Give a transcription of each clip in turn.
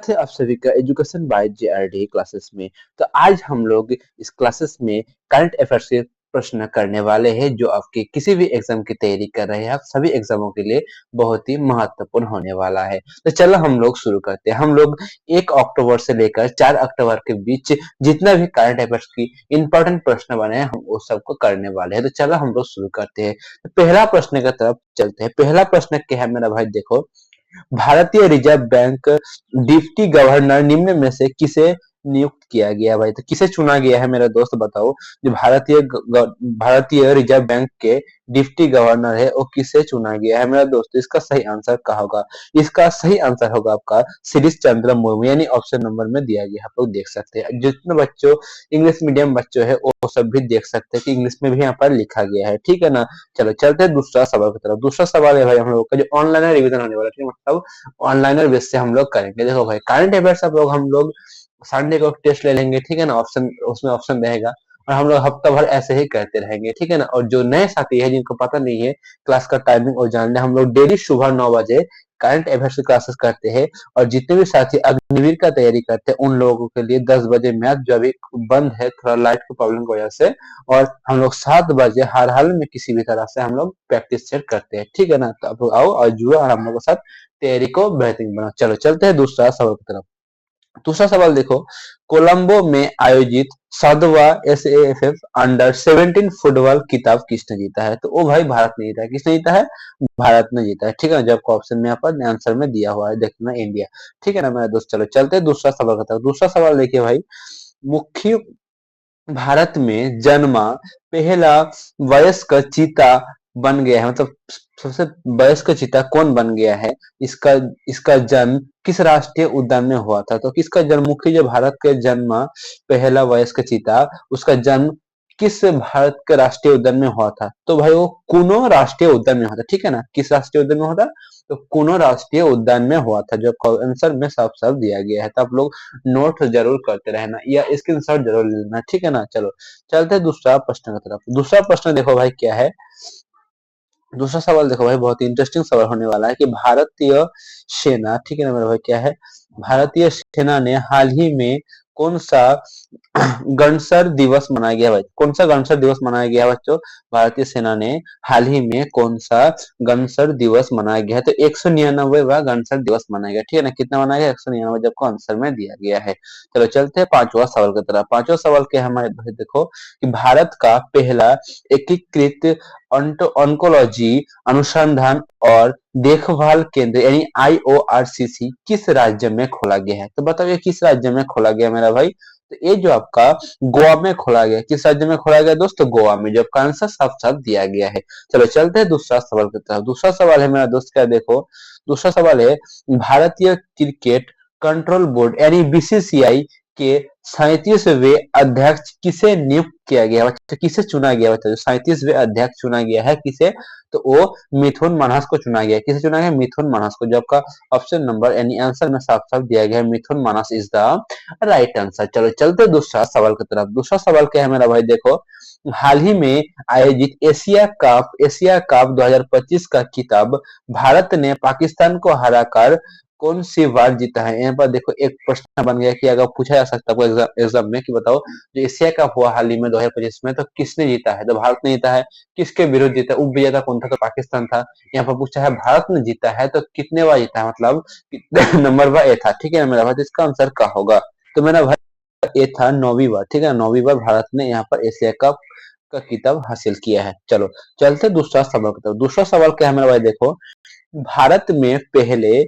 स्वागत है आप सभी का एजुकेशन बाय जेआरडी क्लासेस में। तो आज हम लोग इस क्लासेस में करंट अफेयर्स के प्रश्न करने वाले हैं जो आपके किसी भी एग्जाम की तैयारी कर रहे हैं, आप सभी एग्जामों के लिए बहुत ही महत्वपूर्ण होने वाला है। तो चलो हम लोग शुरू करते हैं। हम लोग 1 अक्टूबर से लेकर 4 अक्टूबर के बीच जितना भी करंट अफेयर्स की इंपॉर्टेंट प्रश्न बने हैं हम वो सबको करने वाले हैं। तो चलो हम लोग शुरू करते हैं। तो पहला प्रश्न की तरफ चलते हैं। पहला प्रश्न क्या है मेरा भाई, देखो, भारतीय रिजर्व बैंक डिप्टी गवर्नर निम्न में से किसे नियुक्त किया गया भाई? तो किसे चुना गया है मेरा दोस्त, बताओ। जो भारतीय रिजर्व बैंक के डिप्टी गवर्नर है वो किसे चुना गया है मेरा दोस्त? इसका सही आंसर क्या होगा? इसका सही आंसर होगा आपका शिरीष चंद्र मुर्मू, यानी ऑप्शन नंबर में दिया गया। आप लोग देख सकते हैं, जितने बच्चों इंग्लिश मीडियम बच्चों है वो सब भी देख सकते हैं कि इंग्लिश में भी यहाँ पर लिखा गया है, ठीक है ना। चलो चलते हैं दूसरा सवाल की तरफ। दूसरा सवाल है भाई हम लोग का जो ऑनलाइन रिवीजन होने वाला है, ठीक है? मतलब ऑनलाइन बेस से हम लोग करेंगे। देखो भाई, करंट अफेयर्स हम लोग संडे को टेस्ट ले लेंगे, ठीक है ना। ऑप्शन उसमें ऑप्शन रहेगा और हम लोग हफ्ता भर ऐसे ही करते रहेंगे, ठीक है ना। और जो नए साथी है जिनको पता नहीं है क्लास का टाइमिंग और जानना, हम लोग डेली सुबह 9 बजे करंट अफेयर्स की क्लासेस करते हैं। और जितने भी साथी अग्निवीर का तैयारी करते हैं उन लोगों के लिए 10 बजे मैथ जो अभी बंद है थोड़ा लाइट की प्रॉब्लम की वजह से, और हम लोग 7 बजे हर हाल में किसी भी तरह से हम लोग प्रैक्टिस सेट करते हैं, ठीक है ना। तो आप लोग आओ और जुड़ो और हम लोग के साथ तैयारी को बेहतरीन बनाओ। चलो चलते हैं दूसरा सवाल की तरफ। दूसरा सवाल देखो, कोलंबो में आयोजित 7वां एसएएफ अंडर 17 फुटबॉल खिताब किसने जीता है? तो वो भाई भारत ने जीता है। किसने जीता है? भारत ने जीता है, ठीक है ना। जब ऑप्शन में यहाँ पर आंसर में दिया हुआ है, देखना इंडिया, ठीक है ना मेरे दोस्त। चलो चलते हैं दूसरा सवाल का। दूसरा सवाल देखिए भाई, मुख्य भारत में जन्मा पहला वयस्क चीता बन गया है, मतलब सबसे वयस्क चीता कौन बन गया है? इसका इसका जन्म किस राष्ट्रीय उद्यान में हुआ था? तो किसका जन्म, मुख्य जो भारत के जन्मा पहला वयस्क चीता, उसका जन्म किस भारत के राष्ट्रीय उद्यान में हुआ था? तो भाई वो कुनो राष्ट्रीय उद्यान में हुआ था, ठीक है ना। किस राष्ट्रीय उद्यान में हुआ था? तो कुनो राष्ट्रीय उद्यान में हुआ था, जो आंसर में साफ साफ दिया गया है। तो आप लोग नोट जरूर करते रहना या स्क्रीनशॉट जरूर लेना, ठीक है ना। चलो चलते हैं दूसरा प्रश्न की तरफ। दूसरा प्रश्न देखो भाई क्या है। दूसरा सवाल देखो भाई, बहुत ही इंटरेस्टिंग सवाल होने वाला है कि भारतीय सेना, ठीक है ना मेरा भाई, क्या है? भारतीय सेना ने हाल ही में कौन सा गणसर दिवस मनाया गया भाई? कौन सा गणसर दिवस मनाया गया है बच्चों? भारतीय सेना ने हाल ही में कौन सा गणसर दिवस मनाया गया है? तो 199वां गणसर दिवस मनाया गया, ठीक है ना। कितना मनाया गया? 199, जबकि आंसर में दिया गया है। चलो चलते हैं पांचवा सवाल की तरफ। पांचवा सवाल क्या है हमारे भाई, देखो कि भारत का पहला एकीकृत ऑन्कोलॉजी अनुसंधान और देखभाल केंद्र यानी आईओआरसीसी किस राज्य में खोला गया है? तो बताओ ये किस राज्य में खोला गया मेरा भाई? तो ये जो आपका गोवा में खोला गया। किस राज्य में खोला गया दोस्तों? गोवा में, जो आपका आंसर साफ साफ दिया गया है। चलो चलते हैं दूसरा सवाल की तरफ। दूसरा सवाल है मेरा दोस्त, क्या देखो, दूसरा सवाल है भारतीय क्रिकेट कंट्रोल बोर्ड यानी बीसीसीआई के 37वें अध्यक्ष किसे नियुक्त किया गया? बच्चा किसे चुना गया? बच्चा जो 37वें अध्यक्ष चुना गया है किसे? तो वो मिथुन मानस को चुना गया। किसे चुना गया? मिथुन मानस को, जो आपका ऑप्शन नंबर यानी आंसर में साफ साफ दिया गया है मिथुन मानस इज द राइट आंसर। चलो चलते दूसरा सवाल की तरफ। दूसरा सवाल क्या है मेरा भाई, देखो, हाल ही में आयोजित एशिया कप 2025 का खिताब भारत ने पाकिस्तान को हराकर कौन सी बार जीता है? यहाँ पर देखो एक प्रश्न बन गया कि अगर पूछा जा सकता है एग्जाम में कि बताओ जो एशिया कप हुआ हाल ही में 2025 में, तो किसने जीता है? तो भारत ने जीता है। किसके विरुद्ध जीता? उप विजेता कौन था? तो पाकिस्तान था। यहाँ पर पूछा है भारत ने जीता है तो कितने बार जीता है, मतलब कितने नंबर बार ए था, ठीक है ना मेरा भाई। तो इसका आंसर क्या होगा? तो मेरा भाई ए था 9वीं बार, ठीक है ना। 9वीं बार भारत ने यहाँ पर एशिया कप का खिताब हासिल किया है। चलो चलते दूसरा सवाल की तरफ। दूसरा सवाल क्या है मेरा भाई, देखो, भारत में पहले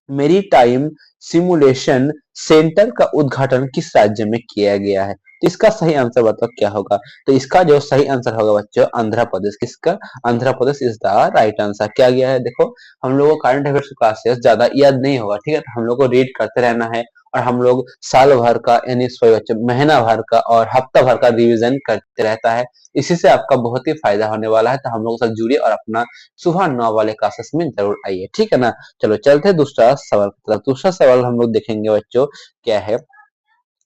मेरीटाइम सिमुलेशन सेंटर का उद्घाटन किस राज्य में किया गया है? तो इसका सही आंसर बताओ क्या होगा? तो इसका जो सही आंसर होगा बच्चों आंध्र प्रदेश। किसका? Andhra Pradesh is the right answer. क्या गया है? देखो हम लोगों को करंट अफेयर्स क्लासेस ज्यादा याद नहीं होगा, ठीक है। तो हम लोग को रीड करते रहना है और हम लोग साल भर का यानी सॉरी बच्चों महीना भर का और हफ्ता भर का रिवीजन करते रहता है। इसी से आपका बहुत ही फायदा होने वाला है। तो हम लोगों के साथ जुड़िए और अपना सुबह 9 वाले क्लासेस में जरूर आइए, ठीक है ना। चलो चलते हैं दूसरा सवाल की तरफ। दूसरा सवाल हम लोग देखेंगे बच्चों क्या है।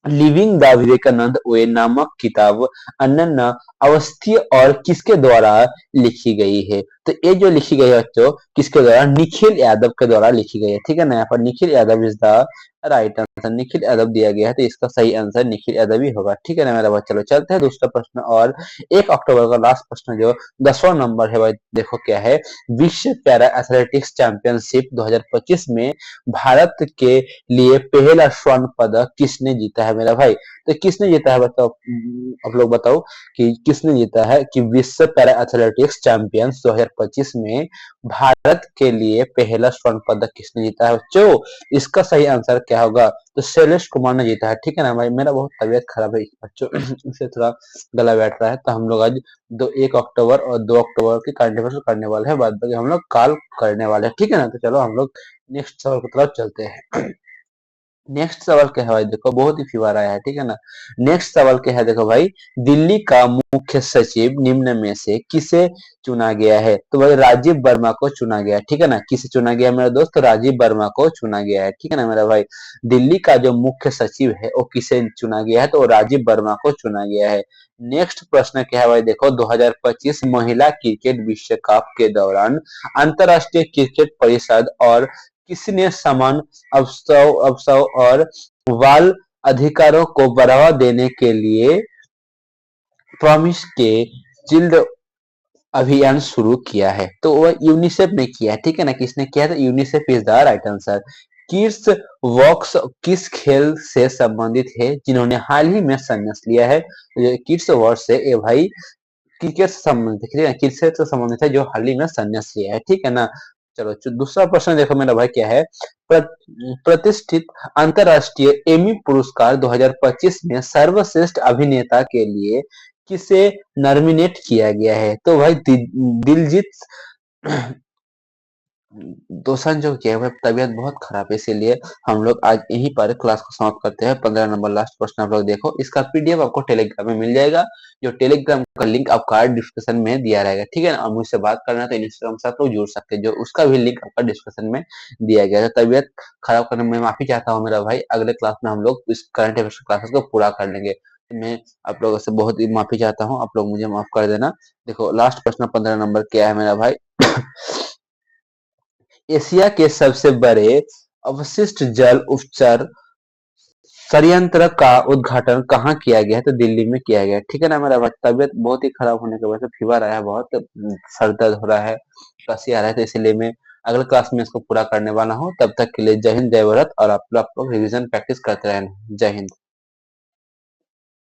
लिविंग द विवेकानंद वे नामक किताब अनन्या अवस्थी और किसके द्वारा लिखी गई है? तो ये जो लिखी गई है बच्चों, किसके द्वारा? निखिल यादव के द्वारा लिखी गई है। ठीक है ना, यहाँ पर Nikhil Yadav is the right answer. Nikhil Yadav दिया गया है, तो इसका सही आंसर निखिल यादव ही होगा। ठीक है ना मेरा भाई, चलो चलते हैं दूसरा प्रश्न। और 1 अक्टूबर का लास्ट प्रश्न जो 10वां नंबर है भाई, देखो क्या है। विश्व पैरा एथलेटिक्स चैंपियनशिप 2025 में भारत के लिए पहला स्वर्ण पदक किसने जीता है मेरा भाई? तो किसने जीता है बताओ, आप लोग बताओ कि किसने जीता है कि विश्व पैरा एथलेटिक्स चैंपियंस 2025 में भारत के लिए पहला स्वर्ण पदक किसने जीता है बच्चों? इसका सही आंसर क्या होगा? तो शैलेश कुमार ने जीता है। ठीक है ना भाई, मेरा बहुत तबीयत खराब है बच्चों इससे थोड़ा गला बैठ रहा है, तो हम लोग आज 1 अक्टूबर और 2 अक्टूबर की करंट अफेयर्स करने वाले हैं, बाद बाकी हम लोग कल करने वाले हैं। ठीक है ना, तो चलो हम लोग नेक्स्ट सवाल की तरफ चलते हैं। नेक्स्ट सवाल क्या है भाई, देखो बहुत ही फीवर आया है। ठीक है ना, नेक्स्ट सवाल क्या है देखो भाई। दिल्ली का मुख्य सचिव निम्न में से किसे चुना गया है? तो भाई राजीव वर्मा को चुना गया है। ठीक है ना, किसे चुना गया है मेरा दोस्त? तो राजीव वर्मा को चुना गया है। ठीक है ना मेरा भाई, दिल्ली का जो मुख्य सचिव है वो किसे चुना गया है? तो राजीव वर्मा को चुना गया है। नेक्स्ट प्रश्न क्या है भाई, देखो 2025 महिला क्रिकेट विश्व कप के दौरान अंतरराष्ट्रीय क्रिकेट परिषद और किसने समान अवसर अवसर और बाल अधिकारों को बढ़ावा देने के लिए प्रॉमिस के चिल्ड अभियान शुरू किया है? तो वह यूनिसेफ ने किया है। ठीक है ना, किसने किया? तो UNICEF is the right answer. Kids वॉक्स किस खेल से संबंधित है जिन्होंने हाल ही में संन्यास लिया है? किड्स वॉक्स से ए भाई क्रिकेट से संबंधित, ठीक है, क्रिकेट से संबंधित है जो हाल ही में संन्यास लिया है। ठीक है ना, चलो दूसरा प्रश्न देखो मेरा भाई क्या है। प्रतिष्ठित अंतरराष्ट्रीय एमी पुरस्कार 2025 में सर्वश्रेष्ठ अभिनेता के लिए किसे नॉमिनेट किया गया है? तो भाई दिलजीत दोसांझ जो किया है, तबीयत बहुत खराब है, इसीलिए हम लोग आज यहीं पर क्लास को समाप्त करते हैं। 15 नंबर लास्ट प्रश्न आप लोग देखो, इसका पीडीएफ आपको टेलीग्राम में मिल जाएगा। जो टेलीग्राम का लिंक आपका डिस्क्रिप्शन में दिया रहेगा। ठीक है ना, और मुझसे बात करना है तो इंस्टाग्राम से आप लोग जुड़ सकते हैं, जो उसका भी लिंक आपका डिस्क्रिप्शन में दिया गया है। तो तबीयत खराब करने में माफी चाहता हूँ मेरा भाई, अगले क्लास में हम लोग इस करंट अफेयर्स क्लासेस को पूरा कर लेंगे। तो मैं आप लोगों से बहुत ही माफी चाहता हूँ, आप लोग मुझे माफ कर देना। देखो लास्ट प्रश्न 15 नंबर क्या है मेरा भाई। एशिया के सबसे बड़े अवशिष्ट जल उपचार संयंत्र का उद्घाटन कहाँ किया गया है? तो दिल्ली में किया गया है। ठीक है ना मेरा भाई, तबियत बहुत ही खराब होने की वजह से फीवर आया है, बहुत सर दर्द हो रहा है, खांसी आ रहा है, तो इसीलिए मैं अगले क्लास में इसको पूरा करने वाला हूँ। तब तक के लिए जय हिंद जय भारत, और आप लोग रिवीजन प्रैक्टिस करते रहना। जय हिंद।